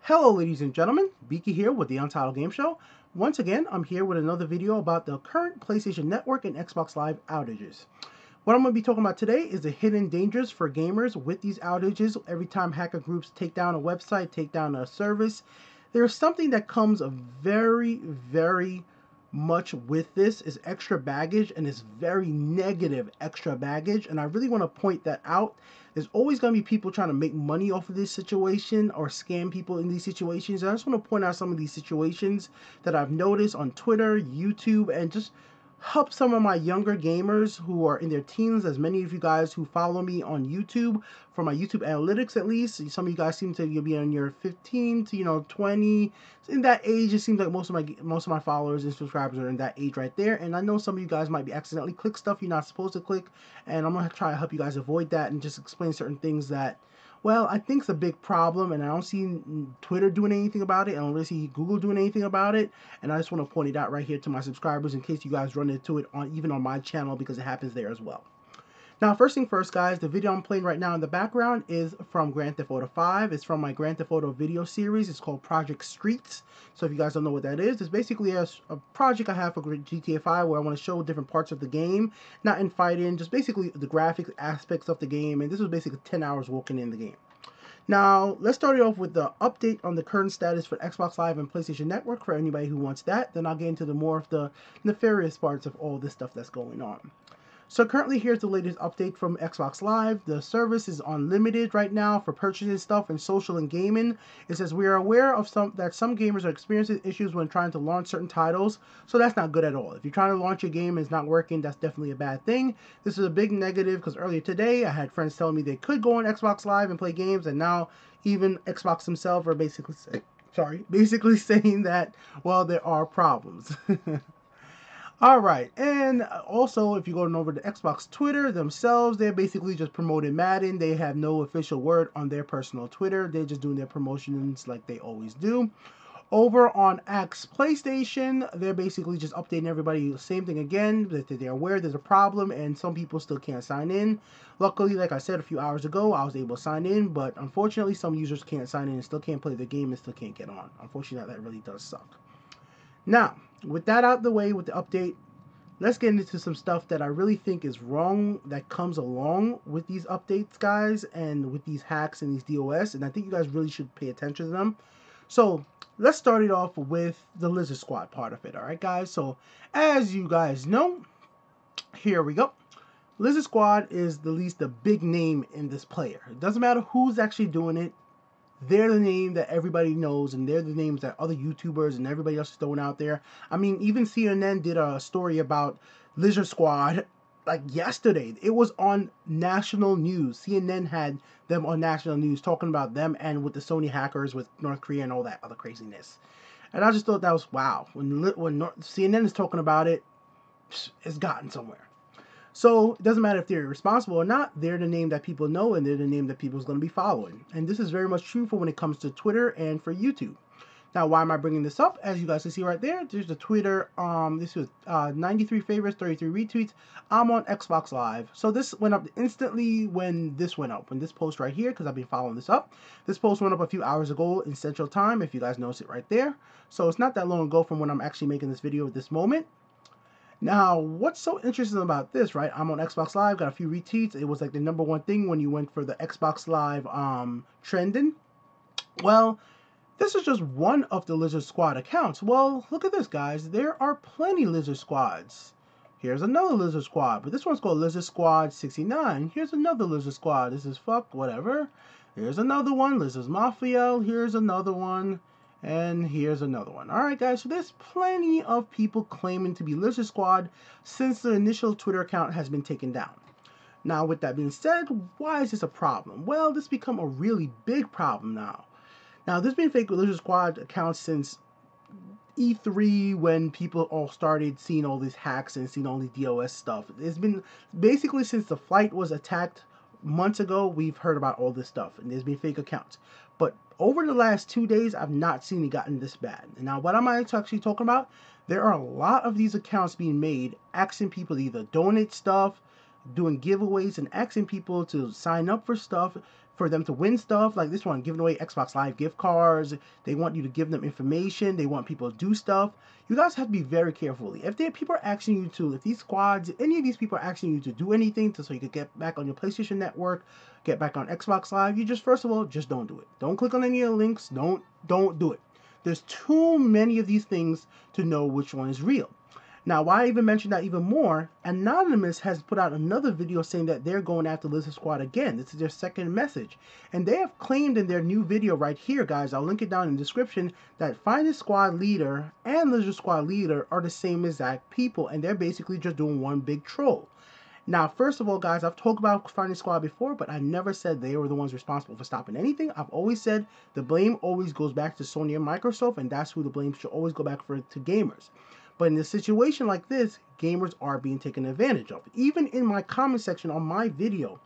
Hello ladies and gentlemen, Beaky here with the Untitled Game Show. Once again, I'm here with another video about the current PlayStation Network and Xbox Live outages. What I'm going to be talking about today is the hidden dangers for gamers with these outages. Every time hacker groups take down a website, take down a service, there's something that comes very much with this is extra baggage, and it's very negative extra baggage, and I really want to point that out. There's always going to be people trying to make money off of this situation or scam people in these situations. I just want to point out some of these situations that I've noticed on Twitter, YouTube, and just help some of my younger gamers who are in their teens, as many of you guys who follow me on YouTube, for my YouTube analytics at least. Some of you guys seem to be on your 15 to 20. In that age, it seems like most of my followers and subscribers are in that age right there. And I know some of you guys might be accidentally click stuff you're not supposed to click, and I'm gonna try to help you guys avoid that and just explain certain things that, well, I think it's a big problem, and I don't see Twitter doing anything about it. I don't really see Google doing anything about it, and I just want to point it out right here to my subscribers in case you guys run into it even on my channel, because it happens there as well. Now, first thing first, guys, the video I'm playing right now in the background is from Grand Theft Auto 5. It's from my Grand Theft Auto video series. It's called Project Streets. So if you guys don't know what that is, it's basically a project I have for GTA 5 where I want to show different parts of the game, not in fighting, just basically the graphic aspects of the game. And this was basically 10 hours walking in the game. Now, let's start it off with the update on the current status for Xbox Live and PlayStation Network for anybody who wants that. Then I'll get into the more of the nefarious parts of all this stuff that's going on. So currently, here's the latest update from Xbox Live. The service is unlimited right now for purchasing stuff and social and gaming. It says we are aware of that some gamers are experiencing issues when trying to launch certain titles, so that's not good at all. If you're trying to launch a game and it's not working, that's definitely a bad thing. This is a big negative because earlier today I had friends telling me they could go on Xbox Live and play games, and now even Xbox themselves are basically saying that, well, there are problems. Alright, and also if you go over to Xbox Twitter themselves, they're basically just promoting Madden. They have no official word on their personal Twitter. They're just doing their promotions like they always do. Over on X PlayStation, they're basically just updating everybody. Same thing again, that they're aware there's a problem and some people still can't sign in. Luckily, like I said a few hours ago, I was able to sign in, but unfortunately some users can't sign in and still can't play the game and still can't get on. Unfortunately, that really does suck. Now, with that out of the way, with the update, let's get into some stuff that I really think is wrong that comes along with these updates, guys, and with these hacks and these DOS, and I think you guys really should pay attention to them. So, let's start it off with the Lizard Squad part of it, alright, guys? So, as you guys know, here we go. Lizard Squad is the big name in this player. It doesn't matter who's actually doing it. They're the name that everybody knows, and they're the names that other YouTubers and everybody else is throwing out there. I mean, even CNN did a story about Lizard Squad like yesterday. It was on national news. CNN had them on national news talking about them and with the Sony hackers with North Korea and all that other craziness. And I just thought that was wow. When CNN is talking about it, it's gotten somewhere. So it doesn't matter if they're responsible or not, they're the name that people know and they're the name that people's going to be following. And this is very much true for when it comes to Twitter and for YouTube. Now, why am I bringing this up? As you guys can see right there, there's the Twitter, this was 93 favorites, 33 retweets. I'm on Xbox Live. So this went up instantly when this went up, when this post right here, because I've been following this up. This post went up a few hours ago in Central Time, if you guys notice it right there. So it's not that long ago from when I'm actually making this video at this moment. Now, what's so interesting about this, right? I'm on Xbox Live, got a few retweets. It was like the #1 thing when you went for the Xbox Live trending. Well, this is just one of the Lizard Squad accounts. Well, look at this, guys. There are plenty Lizard Squads. Here's another Lizard Squad, but this one's called Lizard Squad 69. Here's another Lizard Squad. This is fuck, whatever. Here's another one, Lizard Mafia. Here's another one. And here's another one. Alright, guys, so there's plenty of people claiming to be Lizard Squad since the initial Twitter account has been taken down. Now, with that being said, why is this a problem? Well, this has become a really big problem now. Now, there's been fake Lizard Squad accounts since E3 when people all started seeing all these hacks and seeing all the DOS stuff. It's been basically since the flight was attacked months ago, we've heard about all this stuff, and there's been fake accounts. But over the last 2 days, I've not seen it gotten this bad. And now, what am I actually talking about? There are a lot of these accounts being made, asking people to either donate stuff, doing giveaways, and asking people to sign up for stuff. for them to win stuff. Like this one, giving away Xbox Live gift cards. They want you to give them information. They want people to do stuff. You guys have to be very careful. If people are asking you to, if these squads, any of these people are asking you to do anything so you could get back on your PlayStation Network, get back on Xbox Live, you just, first of all, just don't do it. Don't click on any of the links. Don't do it. There's too many of these things to know which one is real. Now, why I even mention that even more, Anonymous has put out another video saying that they're going after Lizard Squad again. This is their second message. And they have claimed in their new video right here, guys, I'll link it down in the description, that Finest Squad Leader and Lizard Squad Leader are the same exact people, and they're basically just doing one big troll. Now, first of all, guys, I've talked about Finest Squad before, but I never said they were the ones responsible for stopping anything. I've always said the blame always goes back to Sony and Microsoft, and that's who the blame should always go back to gamers. But in a situation like this, gamers are being taken advantage of. Even in my comment section on my video,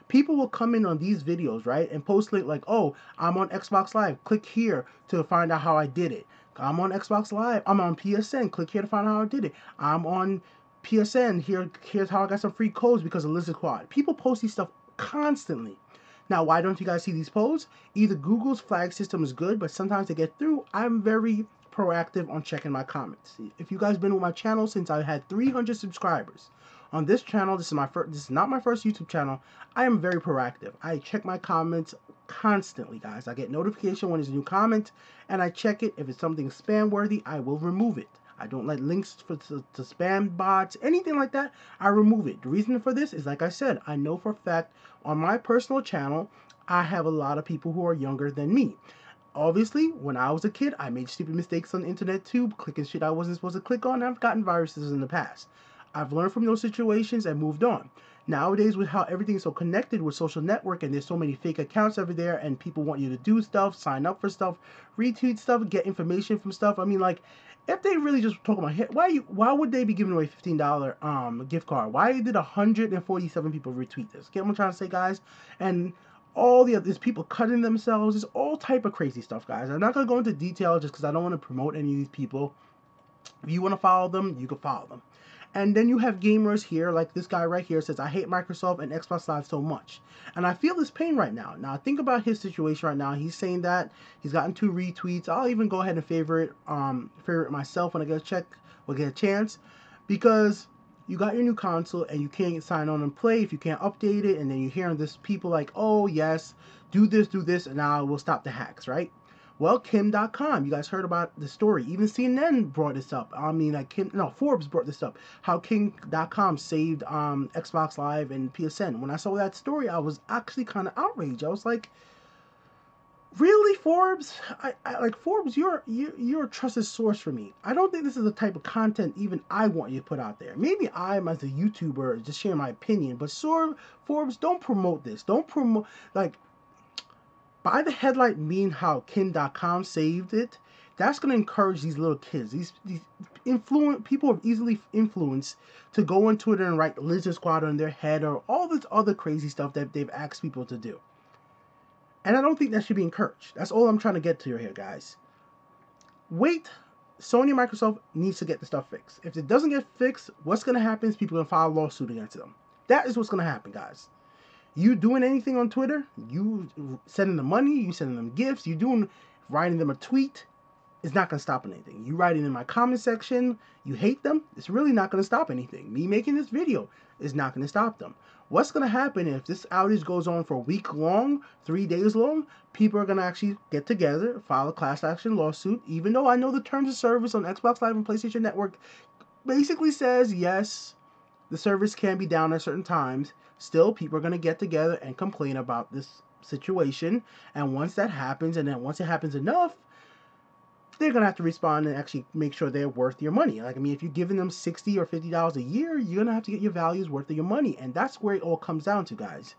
people will come in on these videos, right, and post like, oh, I'm on Xbox Live. Click here to find out how I did it. I'm on Xbox Live. I'm on PSN. Click here to find out how I did it. I'm on PSN. Here's how I got some free codes because of Lizard Squad. People post these stuff constantly. Now, why don't you guys see these posts? Either Google's flag system is good, but sometimes they get through. I'm very proactive on checking my comments. If you guys been with my channel since I had 300 subscribers, on this channel, this is not my first YouTube channel. I am very proactive. I check my comments constantly, guys. I get notification when there's a new comment, and I check it. If it's something spam worthy, I will remove it. I don't let links to spam bots, anything like that. I remove it. The reason for this is, like I said, I know for a fact on my personal channel, I have a lot of people who are younger than me. Obviously, when I was a kid, I made stupid mistakes on the internet too, clicking shit I wasn't supposed to click on. I've gotten viruses in the past. I've learned from those situations and moved on. Nowadays, with how everything's so connected with social network and there's so many fake accounts over there and people want you to do stuff, sign up for stuff, retweet stuff, get information from stuff. I mean, like, if they really just talk about why would they be giving away $15 gift card? Why did 147 people retweet this? Get what I'm trying to say, guys? And all the there's people cutting themselves. There's all type of crazy stuff, guys. I'm not gonna go into detail just because I don't want to promote any of these people. If you want to follow them, you can follow them. And then you have gamers here, like this guy right here says, I hate Microsoft and Xbox Live so much. And I feel this pain right now. Now, think about his situation right now. He's saying that he's gotten 2 retweets. I'll even go ahead and favorite myself when I get a chance. Because you got your new console and you can't sign on and play if you can't update it. And then you're hearing this people like, oh, yes, do this, and now we'll stop the hacks, right? Well, Kim.com, you guys heard about the story. Even CNN brought this up. I mean, like Forbes brought this up. How King.com saved Xbox Live and PSN. When I saw that story, I was actually kind of outraged. I was like, really, Forbes? I like Forbes. You're a trusted source for me. I don't think this is the type of content even I want you to put out there. Maybe I'm as a YouTuber just sharing my opinion, but Forbes, don't promote this. Don't promote like. By the headlight mean how Kim.com saved it, that's going to encourage these little kids, these people are easily influenced to go on Twitter and write Lizard Squad on their head or all this other crazy stuff that they've asked people to do. And I don't think that should be encouraged. That's all I'm trying to get to here, guys. Wait. Sony and Microsoft needs to get the stuff fixed. If it doesn't get fixed, what's going to happen is people are going to file a lawsuit against them. That is what's going to happen, guys. You doing anything on Twitter, you sending them money, you sending them gifts, writing them a tweet, it's not going to stop anything. You writing in my comment section, you hate them, it's really not going to stop anything. Me making this video is not going to stop them. What's going to happen if this outage goes on for a week long, 3 days long, people are going to actually get together, file a class action lawsuit, even though I know the terms of service on Xbox Live and PlayStation Network basically says, yes, the service can be down at certain times. Still, people are going to get together and complain about this situation. And once that happens, and then once it happens enough, they're going to have to respond and actually make sure they're worth your money. Like, I mean, if you're giving them $60 or $50 a year, you're going to have to get your values worth of your money. And that's where it all comes down to, guys.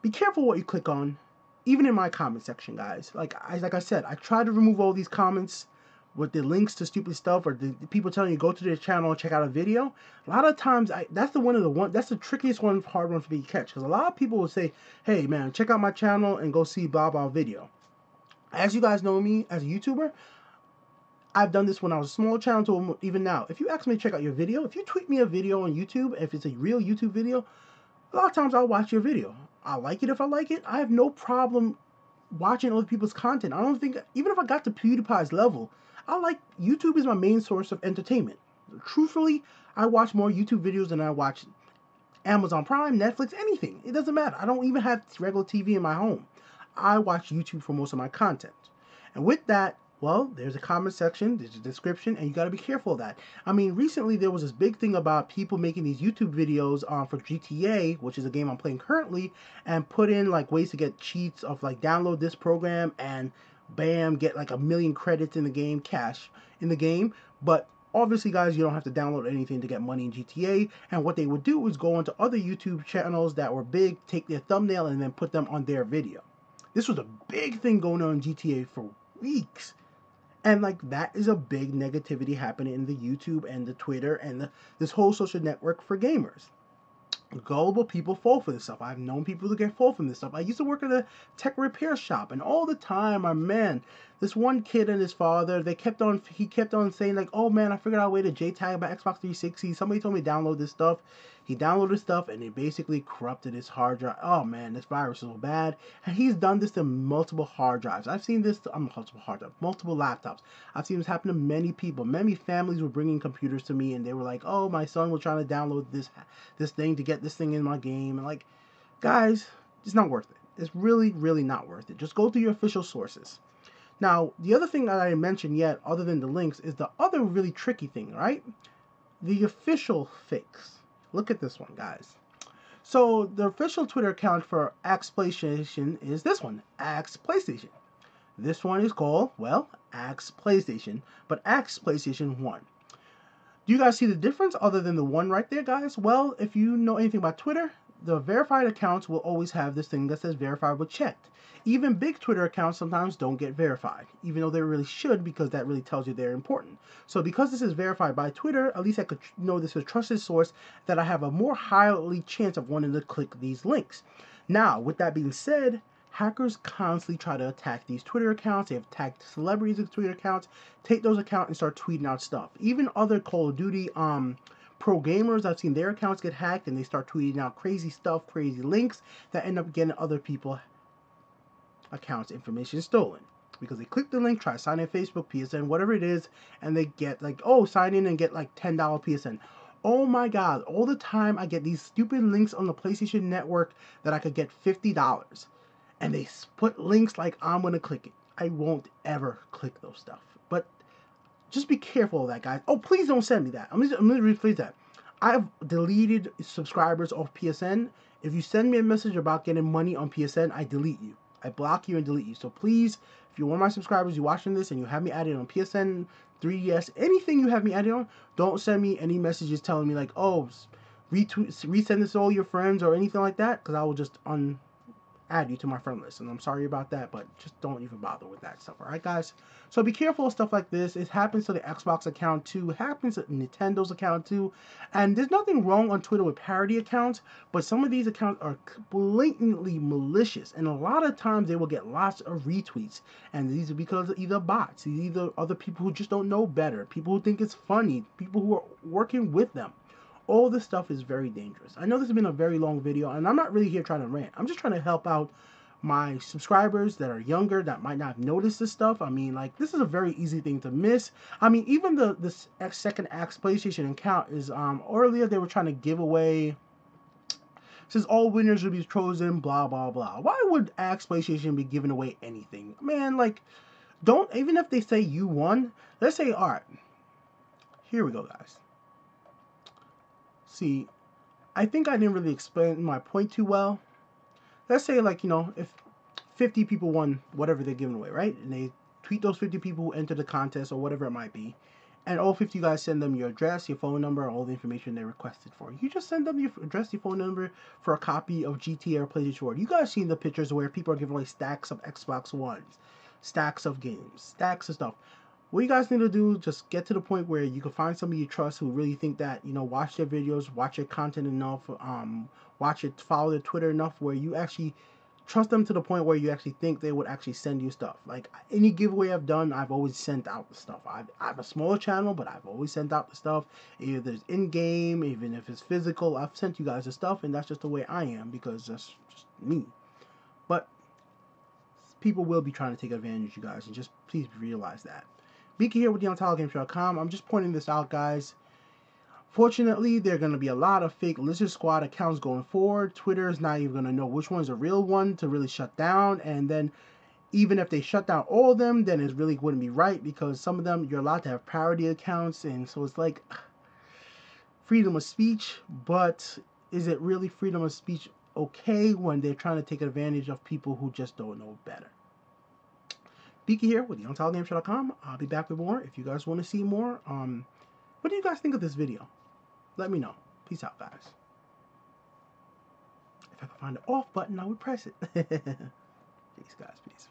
Be careful what you click on, even in my comment section, guys. Like I said, I try to remove all these comments with the links to stupid stuff or the people telling you go to their channel and check out a video. A lot of times, that's the trickiest one, hard one for me to catch. Because a lot of people will say, hey man, check out my channel and go see blah blah video. As you guys know me as a YouTuber, I've done this when I was a small channel to even now. If you ask me to check out your video, if you tweet me a video on YouTube, if it's a real YouTube video, a lot of times I'll watch your video. I like it if I like it. I have no problem watching other people's content. I don't think, even if I got to PewDiePie's level, I like, YouTube is my main source of entertainment. Truthfully, I watch more YouTube videos than I watch Amazon Prime, Netflix, anything. It doesn't matter. I don't even have regular TV in my home. I watch YouTube for most of my content. And with that, well, there's a comment section, there's a description, and you got to be careful of that. I mean, recently there was this big thing about people making these YouTube videos for GTA, which is a game I'm playing currently, and put in like ways to get cheats of like download this program and bam, get like 1,000,000 credits in the game, cash in the game. But obviously, guys, you don't have to download anything to get money in GTA. And what they would do is go onto other YouTube channels that were big, take their thumbnail, and then put them on their video. This was a big thing going on in GTA for weeks. And like that is a big negativity happening in the YouTube and the Twitter and this whole social network for gamers. Gullible people fall for this stuff. I've known people to get fall from this stuff. I used to work at a tech repair shop, and all the time, my man, this one kid and his father, he kept on saying like, "Oh man, I figured out a way to JTAG about Xbox 360. Somebody told me to download this stuff." He downloaded stuff, and it basically corrupted his hard drive. Oh man, this virus is so bad. And he's done this to multiple hard drives. I've seen this to multiple hard drives, multiple laptops. I've seen this happen to many people. Many families were bringing computers to me, and they were like, "Oh, my son was trying to download this thing to get this thing in my game." And like, guys, it's not worth it. It's really, really not worth it. Just go to your official sources. Now, the other thing that I didn't mention yet, other than the links, is the other really tricky thing, right? The official fakes. Look at this one, guys. So the official Twitter account for Axe PlayStation is this one, Axe PlayStation. This one is called, well, Axe PlayStation, but Axe PlayStation 1. Do you guys see the difference other than the one right there, guys? Well, if you know anything about Twitter, the verified accounts will always have this thing that says verified but checked. Even big Twitter accounts sometimes don't get verified, even though they really should, because that really tells you they're important. So because this is verified by Twitter, at least I could know this is a trusted source, that I have a more highly chance of wanting to click these links. Now, with that being said, hackers constantly try to attack these Twitter accounts. They have attacked celebrities with Twitter accounts, take those accounts and start tweeting out stuff. Even other Call of Duty pro gamers, I've seen their accounts get hacked and they start tweeting out crazy stuff, crazy links that end up getting other people accounts information stolen. Because they click the link, try to sign in Facebook, PSN, whatever it is, and they get like, oh, sign in and get like $10 PSN. Oh my god, all the time I get these stupid links on the PlayStation Network that I could get $50. And they put links like I'm gonna click it. I won't ever click those stuff. But just be careful of that, guys. Oh, please don't send me that. I'm gonna rephrase that. I've deleted subscribers off PSN. If you send me a message about getting money on PSN, I delete you. I block you and delete you. So please, if you're one of my subscribers, you're watching this and you have me added on PSN, 3DS, anything you have me added on, don't send me any messages telling me like, oh, resend this to all your friends or anything like that, because I will just add you to my friend list. And I'm sorry about that, but just don't even bother with that stuff. All right, guys? So be careful of stuff like this. It happens to the Xbox account too. It happens to Nintendo's account too. And there's nothing wrong on Twitter with parody accounts, but some of these accounts are blatantly malicious. And a lot of times they will get lots of retweets. And these are because of either bots, either other people who just don't know better, people who think it's funny, people who are working with them. All this stuff is very dangerous. I know this has been a very long video, and I'm not really here trying to rant. I'm just trying to help out my subscribers that are younger that might not have noticed this stuff. I mean, like, this is a very easy thing to miss. I mean, even the second Axe PlayStation account is, earlier they were trying to give away, says all winners will be chosen, blah, blah, blah. Why would Axe PlayStation be giving away anything? Man, like, don't, even if they say you won, let's say, all right, here we go, guys. See, I think I didn't really explain my point too well. Let's say, like, you know, if 50 people won whatever they're giving away, right? And they tweet those 50 people who entered the contest or whatever it might be. And all 50 guys send them your address, your phone number, all the information they requested for. You just send them your address, your phone number for a copy of GTA or PlayStation 4. You guys seen the pictures where people are giving away stacks of Xbox Ones, stacks of games, stacks of stuff. What you guys need to do, just get to the point where you can find somebody you trust who really think that, you know, watch their videos, watch their content enough, watch it, follow their Twitter enough where you actually trust them to the point where you actually think they would actually send you stuff. Like any giveaway I've done, I've always sent out the stuff. I have a smaller channel, but I've always sent out the stuff. Either it's in-game, even if it's physical, I've sent you guys the stuff, and that's just the way I am, because that's just me. But people will be trying to take advantage of you guys, and just please realize that. Beaky here with TheUntitledGameShow.com. I'm just pointing this out, guys. Fortunately, there are going to be a lot of fake Lizard Squad accounts going forward. Twitter is not even going to know which one's a real one to really shut down. And then even if they shut down all of them, then it really wouldn't be right, because some of them you're allowed to have parody accounts. And so it's like freedom of speech, but is it really freedom of speech okay when they're trying to take advantage of people who just don't know better? Beaky here with TheUntitledGameShow.com. I'll be back with more if you guys want to see more. What do you guys think of this video? Let me know. Peace out, guys. If I could find the off button, I would press it. Peace, guys. Peace.